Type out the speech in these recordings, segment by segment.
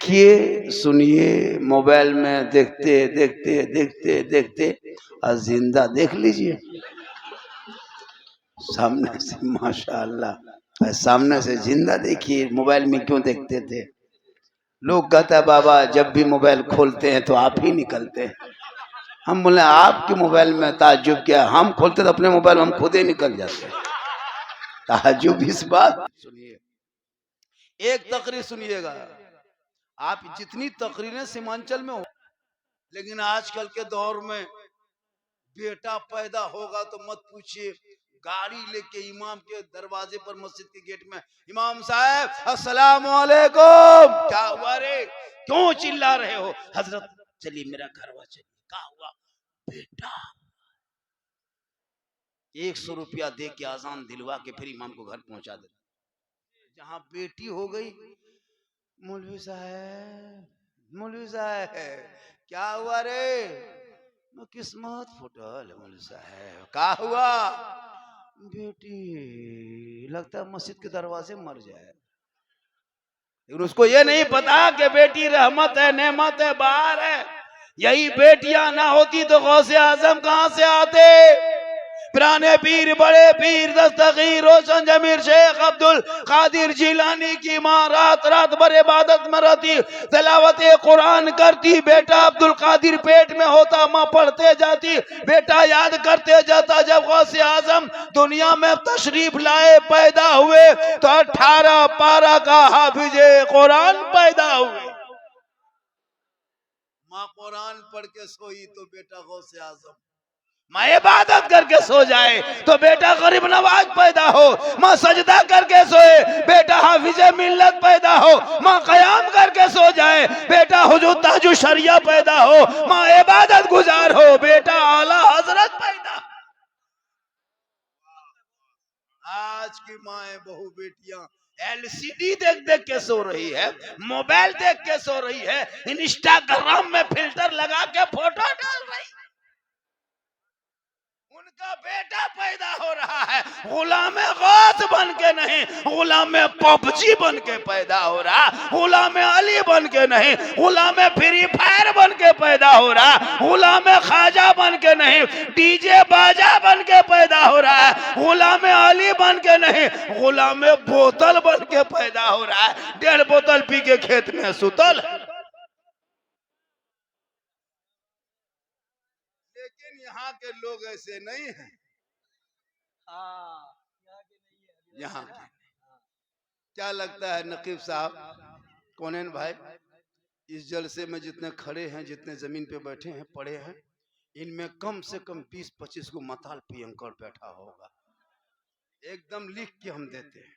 देखिए सुनिए, मोबाइल में देखते देखते देखते देखते और जिंदा देख लीजिए सामने से। माशाअल्लाह, सामने से जिंदा देखिए। मोबाइल में क्यों देखते थे? लोग कहता है बाबा जब भी मोबाइल खोलते हैं तो आप ही निकलते हैं। हम बोले आपके मोबाइल में ताज्जुब क्या, हम खोलते तो अपने मोबाइल हम खुद ही निकल जाते हैं। ताज्जुब इस बात। सुनिए, एक तकरीर सुनिएगा। आप जितनी तकरीरें सीमांचल में हो, लेकिन आजकल के दौर में बेटा पैदा होगा तो मत पूछिए, गाड़ी लेके इमाम के दरवाजे पर, मस्जिद के गेट में, इमाम साहब अस्सलाम वालेकुम। क्या हुआ रे, क्यों चिल्ला रहे हो? हजरत चलिए मेरा घर हुआ, चलिए। क्या हुआ? बेटा। 100 रुपया दे के आजान दिलवा के फिर इमाम को घर पहुंचा दे। जहां बेटी हो गई, मौलवी साहब, मौलवी साहब क्या हुआ रे? किस्मत फुटल मौलवी साहब। क्या हुआ? बेटी लगता है मस्जिद के दरवाजे मर जाए। लेकिन उसको ये नहीं पता कि बेटी रहमत है, नेमत है, बाहर है। यही बेटियां ना होती तो गौसे आजम कहां से आते? पुराने पीर, बड़े पीर दस्तगीर रोशन जमीर शेख अब्दुल कादिर जिलानी की माँ रात रात भर इबादत में रहती, तिलावत कुरान करती। बेटा अब्दुल कादिर पेट में होता, माँ पढ़ते जाती, बेटा याद करते जाता। जब गौसे आजम दुनिया में तशरीफ लाए, पैदा हुए, तो 18 पारा का हाफिजे कुरान पैदा हुए। माँ कुरान पढ़ के सोई तो बेटा गौसे आजम, माँ इबादत करके सो जाए तो बेटा गरीब नवाज पैदा हो। माँ सजदा करके सोए, बेटा हाफिजे मिल्लत पैदा हो। माँ कयाम करके सो जाए, बेटा हुजूर ताजु शरिया पैदा हो। माँ इबादत गुजार हो, बेटा आला हजरत पैदा। आज की माए बहु बेटियां एलसीडी देख देख के सो रही है, मोबाइल देख के सो रही है, इंस्टाग्राम में फिल्टर लगा के फोटो डाल रही। उनका बेटा पैदा हो रहा है गुलाम गौस बन के नहीं, गुलाम पबजी बन के पैदा हो रहा। गुलाम अली बन के नहीं, गुलाम फ्री फायर बन के पैदा हो रहा। गुलाम खाजा बन के नहीं, डीजे बाजा बन के पैदा हो रहा है। गुलाम अली बन के नहीं, गुलाम बोतल बन के पैदा हो रहा है। 1.5 बोतल पी के खेत में सुतल। लेकिन यहाँ के लोग ऐसे नहीं हैं। यहाँ क्या लगता है नकीब साहब, कौनैन भाई, इस जलसे में जितने खड़े हैं, जितने जमीन पे बैठे हैं, पड़े हैं, इनमें कम से कम 20-25 को मताल पियंकर बैठा होगा। एकदम लिख के हम देते हैं,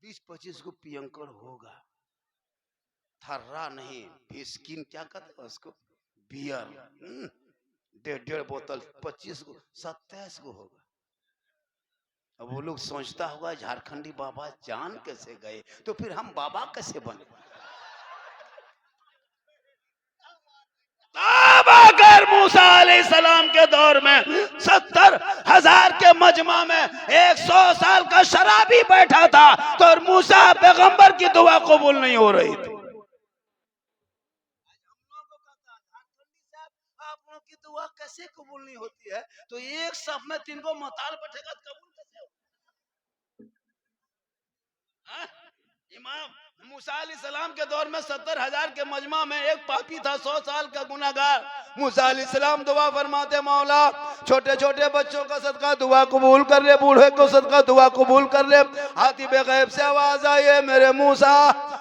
20-25 को पियंकर होगा। थर्रा नहीं, फिस्किन क्या कहते हैं उसको, बियर। 1.5 बोतल 25 को, 27 को होगा। अब वो लोग सोचता होगा झारखंडी बाबा जान कैसे गए, तो फिर हम बाबा कैसे बने? मूसा अलैहिस्सलाम के दौर में 70,000 के मजमा में 100 साल का शराबी बैठा था, तो मूसा पैगंबर की दुआ कबूल नहीं हो रही थी। आप लोगों की दुआ कैसे कबूल नहीं होती है? तो एक सब में 3 को मताल बैठेगा तो कबूल कैसे हो? इमाम मूसा अलैहिस्सलाम के दौर में 70,000 के मजमा में एक पापी था, 100 साल का गुनाहगार। मूसा अलैहिस्सलाम दुआ फरमाते, मौला छोटे छोटे बच्चों का सदका दुआ कबूल कर ले, बूढ़े को सदका दुआ कबूल कर ले। हातिबे गैब से आवाज आई, मेरे मूसा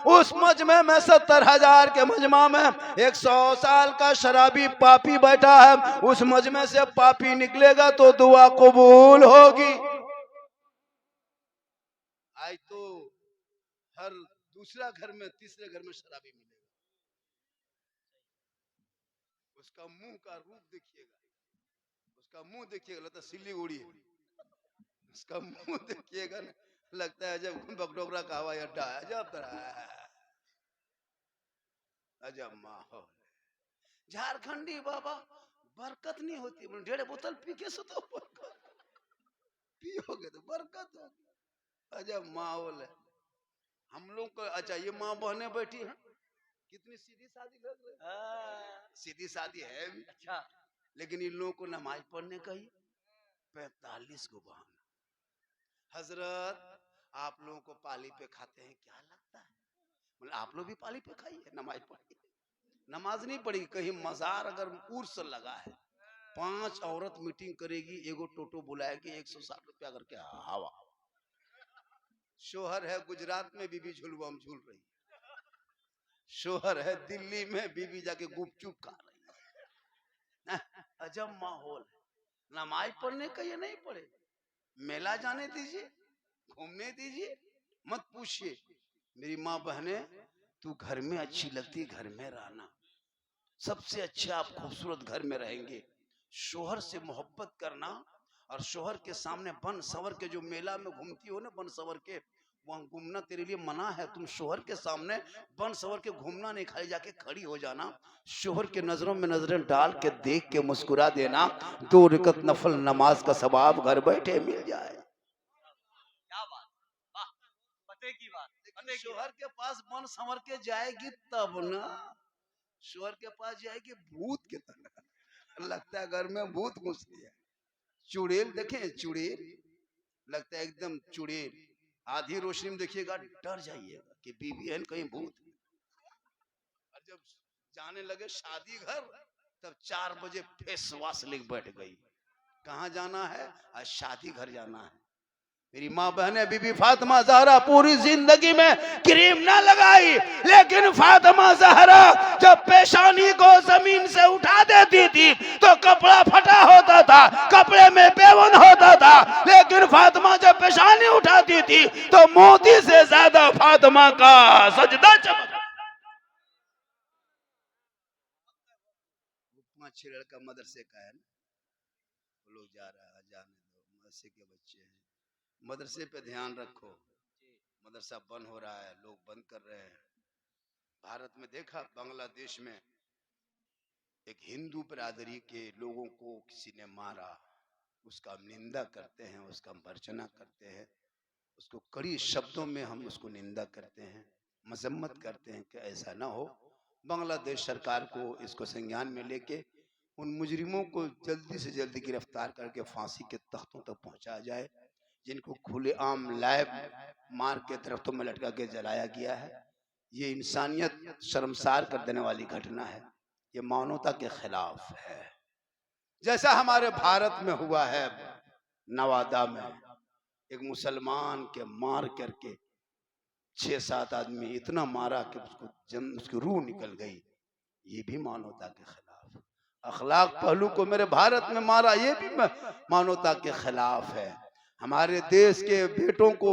उस मजमे में 70,000 के मजमा में 100 साल का शराबी पापी बैठा है, उस मजमे से पापी निकलेगा तो दुआ कबूल होगी। आज तो हर दूसरा घर में, तीसरे घर में शराबी मिलेगा। उसका मुंह का रूप देखिएगा, उसका मुंह देखिएगा लगता है सिलीगुड़ी है। उसका मुंह देखिएगा ना, लगता है जब बगडोगरा का हवाई अड्डा है। अजब माहौल। झारखंडी बाबा बरकत नहीं होती, 1.5 बोतल पी के सुतो, पियोगे तो बरकत होगी। अजब माहौल है हम लोग को। अच्छा, ये माँ बहने बैठी हैं, कितनी सीधी शादी लग रही है। सीधी शादी है भी अच्छा, लेकिन इन लोगों को नमाज पढ़ने का ही 45 को बहाना। हजरत आप लोगों को पाली पे खाते हैं क्या लगता है? बोले आप लोग भी पाली पे खाइए, नमाज पढ़िए। नमाज नहीं पढ़ी, कहीं मजार अगर उर्स लगा है, 5 औरत मीटिंग करेगी, एगो टोटो बुलाएगी, 160 रुपया करके हवा। शोहर है गुजरात में, बीबी झुलवा में झूल रही। शोहर है दिल्ली में, बीबी जाके गुपचुप खा रही है। अजब माहौल है। नमाज पढ़ने का ये नहीं पढ़े, मेला जाने दीजिए, घूमने दीजिए, मत पूछिए। मेरी माँ बहने, तू घर में अच्छी लगती, घर में रहना, सबसे अच्छे आप खूबसूरत घर में रहेंगे। शोहर से मोहब्बत करना, और शोहर के सामने बन सवर के, जो मेला में घूमती हो ना बन सवर के, वहां घूमना तेरे लिए मना है। तुम शोहर के सामने बन सवर के घूमना नहीं, खाली जाके खड़ी हो जाना, शोहर के नजरों में नजरें डाल के देख के मुस्कुरा देना, 2 रकअत नफल नमाज का सवाब घर बैठे मिल जाए। क्या बात, वाह, पते की बात। लेकिन शोहर के पास बन संवर के जाएगी तब ना, शोहर के पास जाएगी भूत की तरह, लगता है घर में भूत घुस गया। चुड़ैल देखे, चुड़ैल लगता है एकदम चुड़ैल, आधी रोशनी में देखिएगा डर जाइएगा कि बीबी है कहीं भूत। और जब जाने लगे शादी घर, तब 4 बजे फेस वॉश लेके बैठ गई। कहाँ जाना है? आज शादी घर जाना है। मेरी माँ बहने, बीबी फातिमा ज़हरा पूरी जिंदगी में क्रीम ना लगाई, लेकिन फातिमा ज़हरा जब पेशानी को जमीन से उठा देती थी तो कपड़ा फटा होता था, कपड़े में बेवन होता था, लेकिन फातिमा जब पेशानी उठाती थी तो मोती से ज्यादा फातिमा का सजदा चमक। 5-6 लड़का मदरसे का है ना, वो लोग जा रहा है, जाने दो, मदरसे के बच्चे हैं, मदरसे पे ध्यान रखो। मदरसा बंद हो रहा है, लोग बंद कर रहे हैं। भारत में देखा, बांग्लादेश में एक हिंदू बिरादरी के लोगों को किसी ने मारा, उसका निंदा करते हैं, उसका भर्त्सना करते हैं, उसको कड़ी शब्दों में हम उसको निंदा करते हैं, मजम्मत करते हैं कि ऐसा ना हो। बांग्लादेश सरकार को इसको संज्ञान में लेके उन मुजरिमों को जल्दी से जल्दी गिरफ्तार करके फांसी के तख्तों तक पहुंचाया जाए, जिनको खुलेआम लाइव मार के दरख्तों में लटका के जलाया गया है। ये इंसानियत शर्मसार कर देने वाली घटना है, ये मानवता के खिलाफ है। जैसा हमारे भारत में हुआ है, नवादा में एक मुसलमान के मार करके 6-7 आदमी इतना मारा कि उसकी रूह निकल गई, ये भी मानवता के खिलाफ। अखलाक पहलू को मेरे भारत में मारा, ये भी मानवता के खिलाफ है। हमारे देश के बेटों को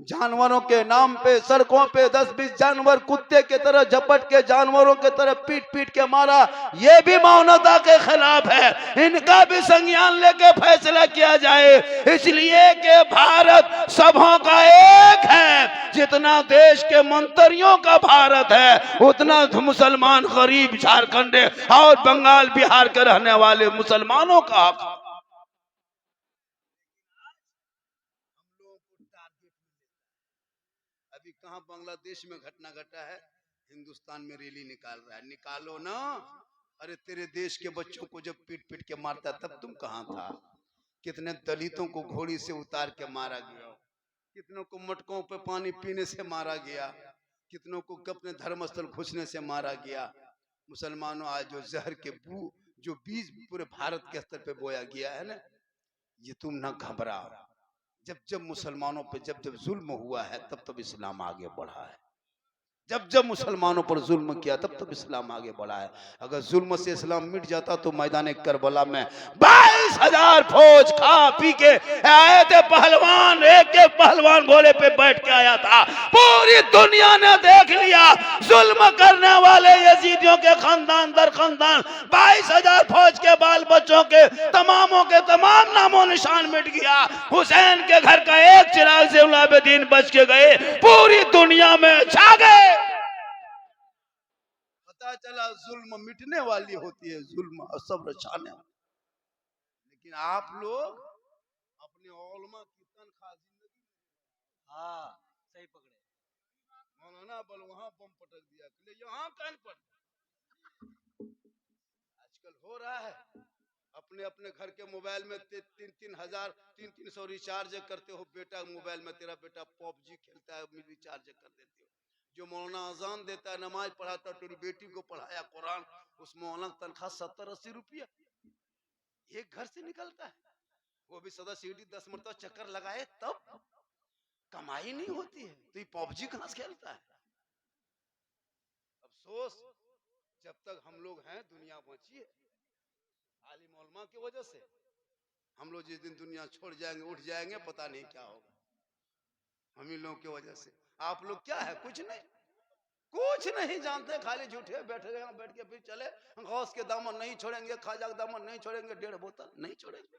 जानवरों के नाम पे सड़कों पे 10-20 जानवर कुत्ते के तरह झपट के जानवरों के तरह पीट पीट के मारा, ये भी मानवता के खिलाफ है। इनका भी संज्ञान लेके फैसला किया जाए, इसलिए कि भारत सबों का एक है। जितना देश के मंत्रियों का भारत है, उतना मुसलमान गरीब झारखंड और बंगाल बिहार के रहने वाले मुसलमानों का हक। अभी कहां बांग्लादेश में घटना घटा है, हिंदुस्तान में रैली निकाल रहा है, निकालो ना। अरे तेरे देश के बच्चों को जब पीट पीट के मारता तब तुम कहां था? कितने दलितों को घोड़ी से उतार के मारा गया, कितनों को मटकों पे पानी पीने से मारा गया, कितनों को अपने धर्मस्थल घुसने से मारा गया। मुसलमानों, आज जो जहर के जो बीज पूरे भारत के स्तर पे बोया गया है ना, ये तुम ना घबराओ। जब जब मुसलमानों पे जब जब जुल्म हुआ है, तब तब इस्लाम आगे बढ़ा है। जब जब मुसलमानों पर जुल्म किया, तब तब इस्लाम आगे बढ़ा है। अगर जुल्म से इस्लाम मिट जाता तो मैदान करबला में 22,000 फौज खा पी के आए थे पहलवान, एक एक पहलवान घोड़े पे बैठ के आया था। पूरी दुनिया ने देख लिया, जुल्म करने वाले यजीदियों के खानदान दर खानदान 22,000 फौज के बाल बच्चों के तमामों के तमाम नामो निशान मिट गया। हुसैन के घर का एक चिराग से उलाबेदीन बच के गए, पूरी दुनिया में छा गए। पता चला जुल्म मिटने वाली होती है, जुल्म और सब्र छाने वाली। लेकिन आप लोग अपने औलमा की तनख्वाह जिंदगी, हाँ सही पकड़े, फलाना बल वहां बम पटक दिया, यहाँ कान पर। आजकल हो रहा है, अपने अपने घर के मोबाइल में 3,000 300 रिचार्ज करते हो। बेटा मोबाइल में तेरा बेटा पबजी खेलता है, रिचार्ज कर देते हो। जो मौलाना अजान देता है, नमाज पढ़ाता है, तेरी बेटी को पढ़ाया कुरान, उस मौलाना तनख्वाह 70-80 रुपया एक घर से निकलता है। वो भी सदा सीढ़ी 10 मरतबा चक्कर लगाए तब कमाई नहीं होती है, तो ये पबजी कहां से खेलता है। अफसोस, जब तक हम लोग हैं दुनिया बची है आलिम उलमा की वजह से। हम लोग जिस दिन दुनिया छोड़ जाएंगे, उठ जाएंगे, पता नहीं क्या होगा। हम ही लोगों की वजह से। आप लोग क्या है, कुछ नहीं, कुछ नहीं जानते, खाली झूठे बैठे गए, बैठ के फिर चले। गौस के दामन नहीं छोड़ेंगे, खाजा के दामन नहीं छोड़ेंगे, 1.5 बोतल नहीं छोड़ेंगे,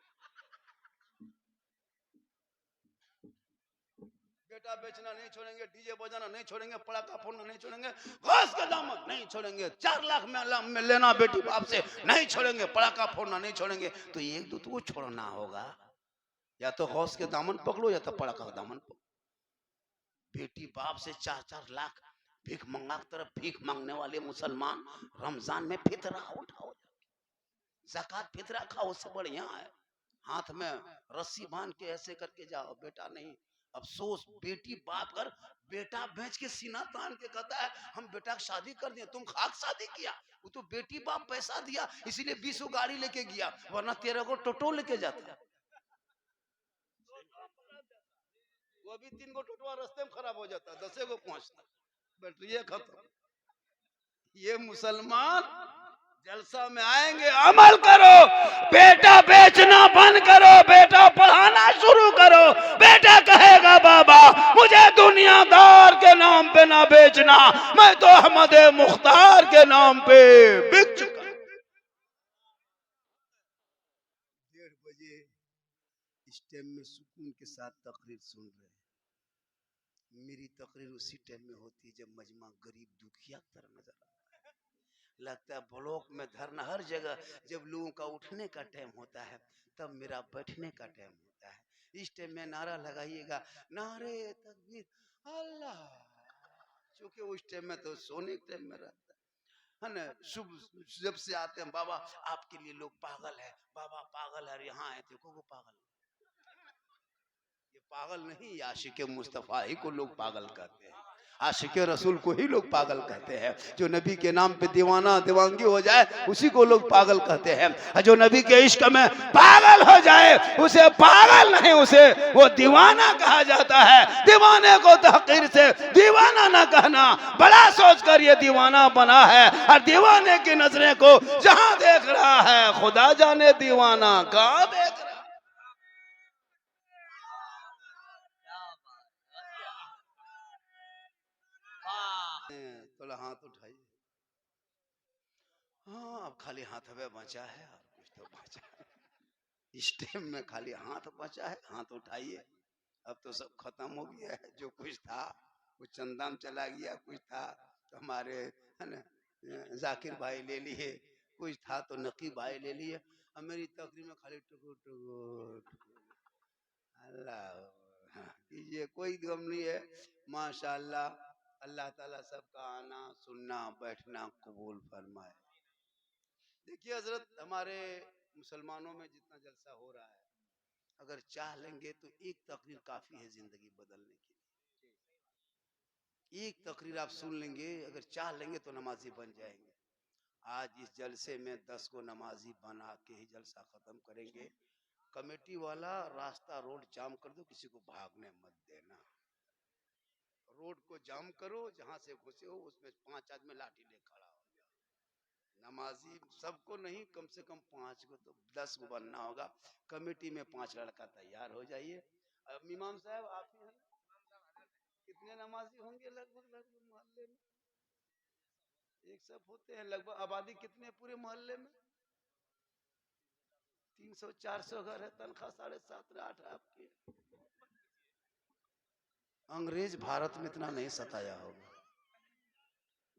बेटा बेचना नहीं छोड़ेंगे, डीजे बजाना नहीं छोड़ेंगे, पड़ाका फोड़ना नहीं छोड़ेंगे, गौस के दामन नहीं छोड़ेंगे, 4 लाख में लेना बेटी बाप से नहीं छोड़ेंगे, पड़ाका फोड़ना नहीं छोड़ेंगे। तो एक दो तो छोड़ना होगा, या तो गौस के दामन पकड़ो या तो पड़ाका का दामन पकड़ो। बेटी बाप से 4-4 लाख भीख मंगा की तरफ भीख मांगने वाले मुसलमान रमजान में फितरा उठाओ, ज़कात फितरा खाओ, उससे बढ़िया है। हाथ में रस्सी बांध के ऐसे करके जाओ, बेटा नहीं। अफसोस, बेटी बाप कर बेटा बेच के सीना तान के कहता है हम बेटा की शादी कर दिए, तुम खाक शादी किया। वो तो बेटी बाप पैसा दिया इसीलिए 20 गाड़ी लेके गया, वरना 13 को टोटो लेके जाता। वो भी 3 टोटवा रास्ते में खराब हो जाता, 10 को पहुंचता, बैटरी खत्म। ये मुसलमान जलसा में आएंगे, अमल करो, बेटा बेचना बंद करो, बेटा पढ़ाना शुरू करो। बेटा कहेगा बाबा मुझे दुनियादार के नाम पे ना बेचना, मैं तो अहमद मुख्तार के नाम पे बिक चुका। 1:30 बजे इस टाइम में सुकून के साथ तकरीर सुन रहे हैं। मेरी तकरीर उसी टाइम में होती है जब मजमा गरीब दुखिया तरह नजर आता है। लगता है ब्लॉक में धरना हर जगह, जब लोगों का उठने का टाइम होता है तब मेरा बैठने का टाइम होता है। इस टाइम में नारा लगाइएगा, नारे तकबीर अल्लाह, क्योंकि उस टाइम में तो सोने के टाइम में रहता है ना। सुबह जब से आते हैं, बाबा आपके लिए लोग पागल है, बाबा पागल है, यहाँ आए थे को पागल। ये पागल नहीं, आशिक मुस्तफा ही को लोग पागल कहते हैं, आशिक रसूल को ही लोग पागल कहते हैं। जो नबी के नाम पे दीवाना दीवानगी हो जाए उसी को लोग पागल कहते हैं। जो नबी के इश्क में पागल हो जाए उसे पागल नहीं, उसे वो दीवाना कहा जाता है। दीवाने को तहकीर से दीवाना ना कहना, बड़ा सोच कर ये दीवाना बना है। और दीवाने की नजरें को जहां देख रहा है, खुदा जाने दीवाना कहां देख रहा है। थोड़ा हाथ उठाइए। हाँ, अब खाली हाथ हमें बचा है, और कुछ तो बचा है। इस टाइम में खाली हाथ बचा है, हाथ उठाइए। अब तो सब खत्म हो गया है, जो कुछ था कुछ चंदन चला गया, कुछ था तो हमारे है ना जाकिर भाई ले लिए, कुछ था तो नकीब भाई ले लिए। अब मेरी तकरीर में खाली टुकु टुकु अल्लाह कीजिए, कोई गम नहीं है। माशाल्लाह, अल्लाह ताला सबका आना सुनना बैठना कबूल फरमाए। देखिए हजरत, हमारे मुसलमानों में जितना जलसा हो रहा है, अगर चाह लेंगे तो एक तकरीर काफी है जिंदगी बदलने के लिए। एक तकरीर आप सुन लेंगे, अगर चाह लेंगे तो नमाजी बन जाएंगे। आज इस जलसे में 10 को नमाजी बना के ही जलसा खत्म करेंगे। कमेटी वाला रास्ता रोड जाम कर दो, किसी को भागने मत देना। रोड को जाम करो, जहां से घुसे हो उसमें 5 आदमी लाठी ले खड़ा हो जाओ। नमाजी सबको नहीं, कम से कम 5 को तो 10 को बनना होगा। कमेटी में 5 लड़का तैयार हो जाइए। अब इमाम साहब आप ही हैं, कितने नमाजी होंगे लगभग लगभग मोहल्ले में? एक सब होते हैं लगभग। आबादी कितने पूरे मोहल्ले में? 300-400 घर है, तनख्वाह 7.5-8 आपकी। अंग्रेज भारत में इतना नहीं सताया होगा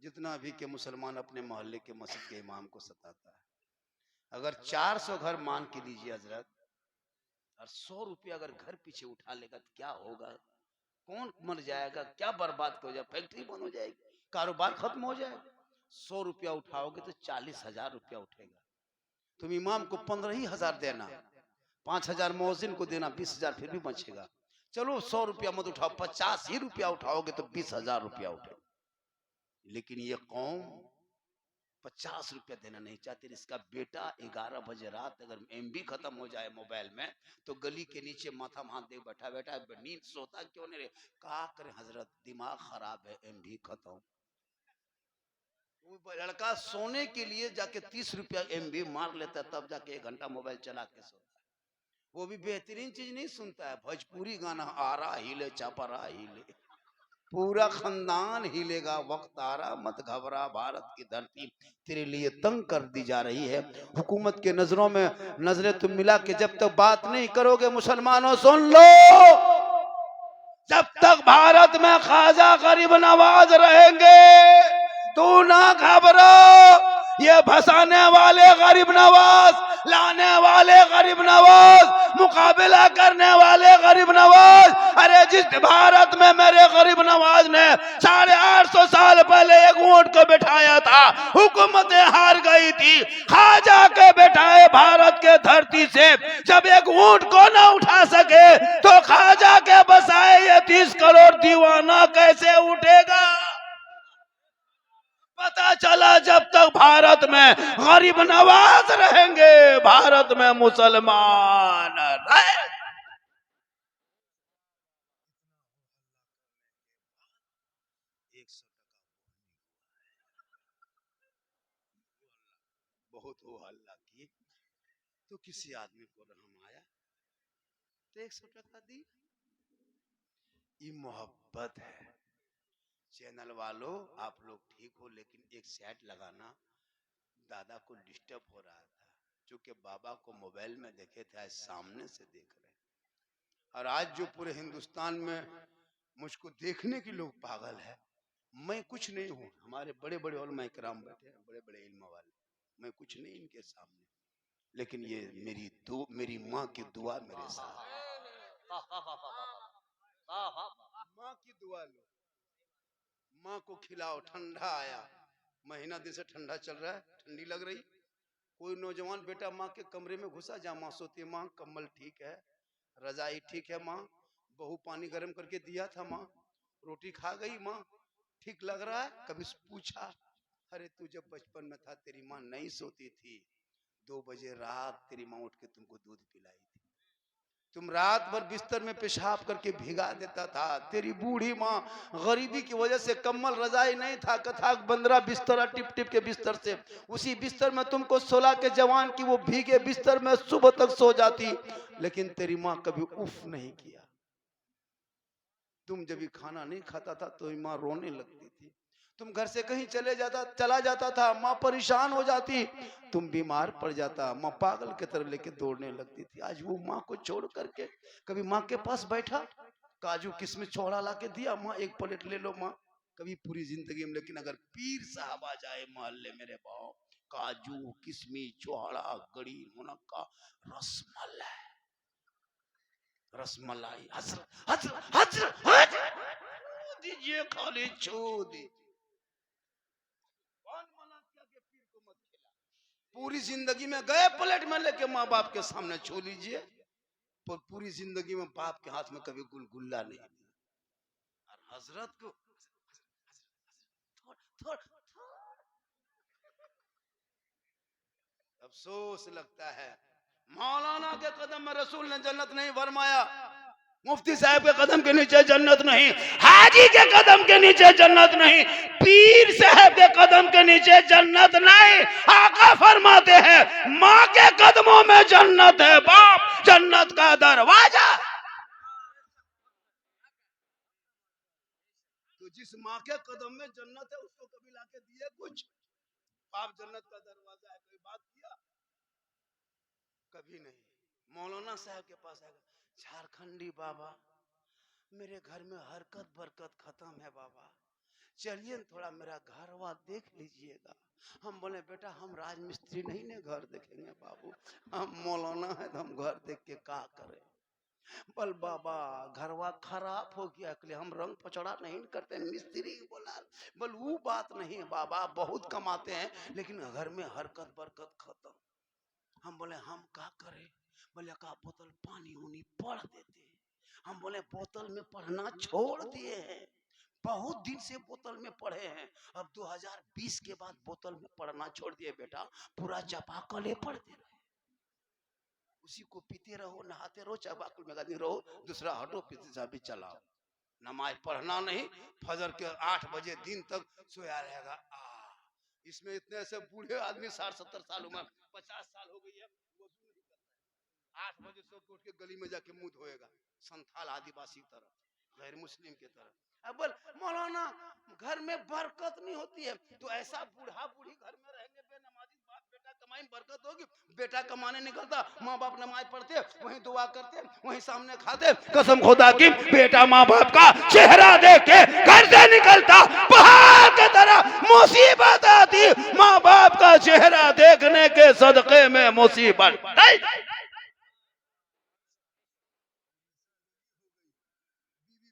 जितना अभी के मुसलमान अपने मोहल्ले के मस्जिद के इमाम को सताता है। अगर 400 घर मान के लीजिए हजरत, और 100 रुपया अगर घर पीछे उठा लेगा तो क्या होगा? कौन मर जाएगा, क्या बर्बाद हो जाए, फैक्ट्री बंद हो जाएगी, कारोबार खत्म हो जाएगा। 100 रुपया उठाओगे तो 40,000 रुपया उठेगा। तुम इमाम को 15,000 देना, 5,000 मौजिन को देना, 20,000 फिर भी बचेगा। चलो 100 रुपया मत उठाओ, 50 ही रुपया उठाओगे तो 20,000 रुपया उठेगा। लेकिन ये कौम 50 रुपया देना नहीं चाहती। इसका बेटा 11 बजे रात अगर एमबी खत्म हो जाए मोबाइल में तो गली के नीचे माथा हाथ दे बैठा, बेटा नींद सोता क्यों नहीं रे? कहा करें हजरत, दिमाग खराब है, एमबी खत्म। वो लड़का सोने के लिए जाके 30 रुपया एमबी मार लेता है, तब जाके 1 घंटा मोबाइल चला के सोता है। वो भी बेहतरीन चीज नहीं सुनता है, भोजपुरी गाना, आरा हिले छपरा हिले, पूरा खानदान हिलेगा, वक्त आ रहा मत घबरा, भारत की धरती तेरे लिए तंग कर दी जा रही है। हुकूमत के नजरों में नजरें तुम मिला के जब तक बात नहीं करोगे, मुसलमानों सुन लो, जब तक भारत में ख्वाजा गरीब नवाज रहेंगे तू ना घबरा। ये फंसाने वाले गरीब नवाज, लाने वाले गरीब नवाज, मुकाबला करने वाले गरीब नवाज, अरे जिस भारत में मेरे गरीब नवाज ने 850 साल पहले एक ऊंट को बिठाया था, हुकूमतें हार गई थी, ख्वाजा के बिठाए भारत के धरती से जब एक ऊंट को न उठा सके तो ख्वाजा के बसाए ये 30 करोड़ दीवाना कैसे उठेगा? पता चला जब तक भारत में गरीब नवाज रहेंगे, भारत में मुसलमान रहे। बहुत हो हल्ला की तो किसी आदमी को रहम आया तो 100 टका दी। ये मोहब्बत है। चैनल वालों आप लोग ठीक हो, लेकिन एक सेट लगाना, दादा को डिस्टर्ब हो रहा था, क्योंकि बाबा को मोबाइल में देखे थे, आज सामने से देख रहे हैं। और आज जो पूरे हिंदुस्तान में मुझको देखने के लोग पागल है, मैं कुछ नहीं हूँ, हमारे बड़े बड़े उलमा इकराम बैठे हैं, बड़े बड़े इल्म वाले, मैं कुछ नहीं इनके सामने, लेकिन ये मेरी माँ की दुआ मेरे साथ, माँ की दुआ लो, माँ को खिलाओ। ठंडा आया, महीना दिन से ठंडा चल रहा है, ठंडी लग रही, कोई नौजवान बेटा माँ के कमरे में घुसा, जहाँ माँ सोती है, माँ कम्बल ठीक है, रजाई ठीक है माँ, बहू पानी गर्म करके दिया था माँ, रोटी खा गई माँ, ठीक लग रहा है? कभी पूछा? अरे तू जब बचपन में था तेरी माँ नहीं सोती थी, 2 बजे रात तेरी माँ उठ के तुमको दूध पिलाई थी, तुम रात भर बिस्तर में पेशाब करके भिगा देता था। तेरी बूढ़ी माँ गरीबी की वजह से कम्बल रजाई नहीं था, कथा बंदरा बिस्तर टिप टिप के बिस्तर से, उसी बिस्तर में तुमको सोला के जवान की वो भीगे बिस्तर में सुबह तक सो जाती, लेकिन तेरी माँ कभी उफ नहीं किया। तुम जब भी खाना नहीं खाता था तो माँ रोने लगती थी, तुम घर से कहीं चला जाता था, माँ परेशान हो जाती, तुम बीमार पड़ जाता, माँ पागल की तरह लेके दौड़ने लगती थी। आज वो माँ को छोड़ करके कभी माँ के पास बैठा, काजू किस्मिस छोड़ा ला के दिया, माँ 1 प्लेट ले लो माँ, कभी पूरी जिंदगी में। लेकिन अगर पीर साहब आ जाए मोहल्ले मेरे भाव, काजू किस्मिस छोड़ा गड़ी मुनक्का रसमलाई रसमलाई हजरत हजरत हजरत हजरत दीजिए, खाली छू दीजिए। कौन मना किया कि पीर को मत खिला? पूरी जिंदगी में गए प्लेट में लेके माँ बाप के सामने छू लीजिए, पर पूरी जिंदगी में बाप के हाथ में कभी गुलगुल्ला नहीं दिया। और हजरत को थोड़, अफसोस लगता है, मौलाना के कदम में रसूल ने जन्नत नहीं फरमाया, मुफ्ती साहब के कदम के नीचे जन्नत नहीं, हाजी के कदम के नीचे जन्नत नहीं, पीर साहब के कदम के नीचे जन्नत नहीं। आका फरमाते हैं माँ के कदमों में जन्नत है, बाप जन्नत का दरवाजा। तो जिस माँ के कदम में जन्नत है उसको कभी लाके दिए कुछ? बाप जन्नत का दरवाजा है, कोई बात किया? कभी नहीं। मौलाना साहब के पास आएगा, झारखंडी बाबा मेरे घर में हरकत बरकत खत्म है बाबा, चलिए थोड़ा मेरा घर वर देख लीजिएगा। हम बोले बेटा हम राजमिस्त्री नहीं ने घर देखेंगे बाबू, हम मौलाना है तो हम घर देख के क्या करें? बोल बाबा घरवा खराब हो गया के लिए हम रंग पचड़ा नहीं करते। मिस्त्री बोला बोल वो बात नहीं है बाबा, बहुत कमाते हैं लेकिन घर में हरकत बरकत खत्म। हम बोले हम क्या करें? बोले का बोतल पानी उनी पढ़ देते। हम बोले बोतल में पढ़ना छोड़ दिए हैं, बहुत दिन से बोतल में पढ़े हैं, अब 2020 के बाद बोतल में पढ़ना छोड़ दिए बेटा, पूरा चापाकले पढ़ते रहे, उसी को पीते रहो, नहाते रहो, चापाकल में गाती रहो, दूसरा हटो पीते भी चलाओ। नमाज पढ़ना नहीं, फजर के 8 बजे दिन तक सोया रहेगा। इसमें इतने ऐसे बूढ़े आदमी 60-70 साल उम्र, 50 साल हो गई है, वजू नहीं करता है, 8 बजे सो उठ के गली में जाके मुंह धोएगा, संथाल आदिवासी की तरह, गैर मुस्लिम की तरह। अब बोल मौलाना घर में बरकत नहीं होती है, तो ऐसा बूढ़ा बूढ़ी घर में रहेंगे बेनमाजी, बाप बेटा कमाई बरकत होगी? बेटा कमाने निकलता, माँ बाप नमाज पढ़ते, वहीं दुआ करते, वहीं सामने खाते, कसम खुदा की बेटा माँ बाप का चेहरा देख के घर से निकलता, पहाड़ की तरह मुसीबत आती, माँ बाप का चेहरा देखने के सदके में मुसीबत।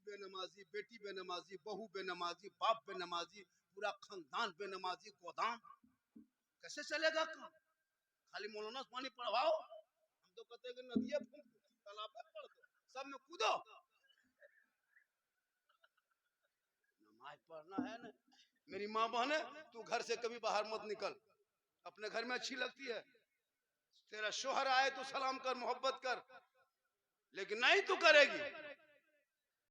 बेनमाजी, बेटी बेनमाजी, बहू बेनमाजी, बाप बेनमाजी, पूरा खानदान बेनमाजी, गोदाम कैसे चलेगा? खाली मौलाना पानी पढ़वाओ, हम तो कहते हैं कि नदियाँ फूंक दो, तालाब में पढ़ दो, सब में कूदो। नमाज पढ़ना है ना। मेरी माँ बहने, तू घर से कभी बाहर मत निकल, अपने घर में अच्छी लगती है, तेरा शोहर आए तो सलाम कर, मोहब्बत कर, लेकिन नहीं तू करेगी